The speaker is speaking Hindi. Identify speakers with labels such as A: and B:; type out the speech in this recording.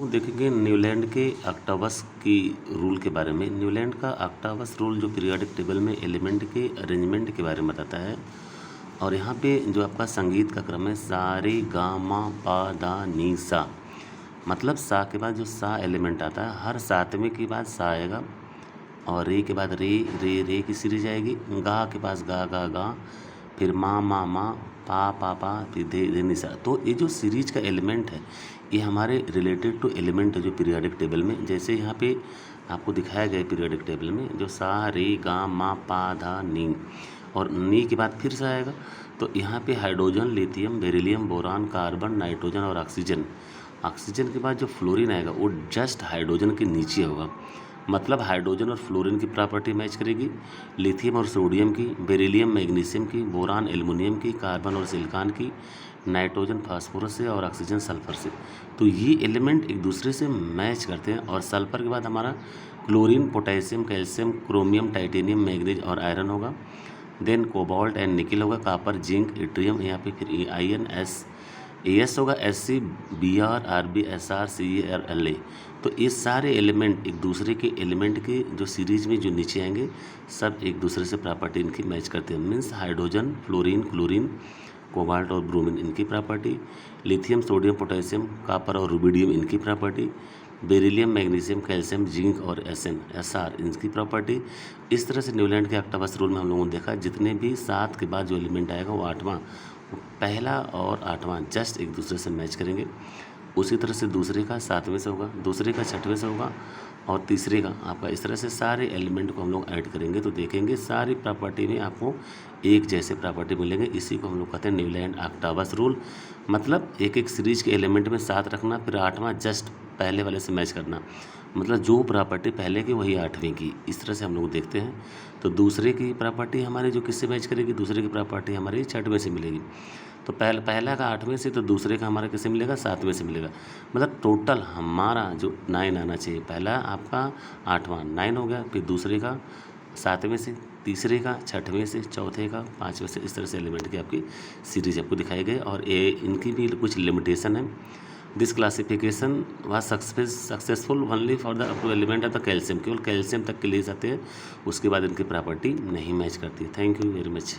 A: लोग देखेंगे न्यूलैंड के ऑक्टावस की रूल के बारे में। न्यूलैंड का ऑक्टावस रूल जो पीरियोडिक टेबल में एलिमेंट के अरेंजमेंट के बारे में बताता है। और यहाँ पे जो आपका संगीत का क्रम है सा रे गा मा पा धा नी सा, मतलब सा के बाद जो सा एलिमेंट आता है हर सातवें के बाद सा आएगा, और रे के बाद रे रे रे की सीरीज आएगी, गा के पास गा गा गा, फिर मा पा फिर धे धे निसा। तो ये जो सीरीज का एलिमेंट है ये हमारे रिलेटेड टू एलिमेंट है जो पीरियोडिक टेबल में, जैसे यहाँ पे आपको दिखाया गया है पीरियोडिक टेबल में जो सा रे गा मा पा धा नी, और नी के बाद फिर से आएगा। तो यहाँ पे hydrogen, lithium, beryllium, boron, carbon, nitrogen और ऑक्सीजन। ऑक्सीजन के बाद जो फ्लोरीन आएगा वो जस्ट हाइड्रोजन के नीचे होगा, मतलब हाइड्रोजन और फ्लोरीन की प्रॉपर्टी मैच करेगी, लिथियम और सोडियम की, बेरिलियम मैग्नीशियम की, बोरान एल्युमिनियम की, कार्बन और सिलिकॉन की, नाइट्रोजन फास्फोरस से और ऑक्सीजन सल्फर से। तो ये एलिमेंट एक दूसरे से मैच करते हैं। और सल्फर के बाद हमारा chlorine, potassium, calcium, chromium, titanium, manganese और आयरन होगा। देन कोबाल्ट एंड निकल होगा, कापर, जिंक, इट्रियम, यहाँ पे फिर आयन एस होगा, Sc, Br, Rb, Sr, Ca, La। तो ये सारे एलिमेंट एक दूसरे के एलिमेंट के जो सीरीज में जो नीचे आएंगे सब एक दूसरे से प्रॉपर्टी इनकी मैच करते हैं। Means hydrogen, fluorine, chlorine, cobalt और ब्रोमीन इनकी property, lithium, sodium, potassium, copper और रुबिडियम इनकी property, beryllium, magnesium, calcium, zinc और Sr इनकी प्रॉपर्टी। इस तरह से न्यूलैंड के ऑक्टावस रूल में हम लोगों ने देखा जितने भी 7 के बाद जो एलिमेंट आएगा वो 8वां, पहला और 8वां जस्ट एक दूसरे से मैच करेंगे। उसी तरह से दूसरे का 7वें से होगा, दूसरे का 6वें से होगा, और तीसरे का आपका। इस तरह से सारे एलिमेंट को हम लोग ऐड करेंगे तो देखेंगे सारी प्रॉपर्टी में आपको एक जैसे प्रॉपर्टी मिलेंगे। इसी को हम लोग कहते हैं न्यूलैंड ऑक्टावस रूल। मतलब एक एक सीरीज के एलिमेंट में 7 रखना, फिर 8वां जस्ट पहले वाले से मैच करना, मतलब जो प्रॉपर्टी पहले की वही 8वें की। इस तरह से हम लोग देखते हैं। तो दूसरे की प्रॉपर्टी हमारी जो किससे मैच करेगी, दूसरे की प्रॉपर्टी हमारी 6वें से मिलेगी। तो पहला का 8वें से, तो दूसरे का हमारा किससे मिलेगा, 7वें से मिलेगा। मतलब टोटल हमारा जो 9 आना चाहिए। पहला आपका 8वां 9 हो गया, फिर दूसरे का 7वें से, तीसरे का 6वें से, चौथे का 5वें से। इस तरह से एलिमेंट की आपकी सीरीज आपको दिखाई गई। और ये इनकी भी कुछ लिमिटेशन है। This classification was successful only for the up to element of the calcium. केवल कैल्शियम तक के लिए जाते हैं, उसके बाद इनकी प्रॉपर्टी नहीं मैच करती। Thank you very much.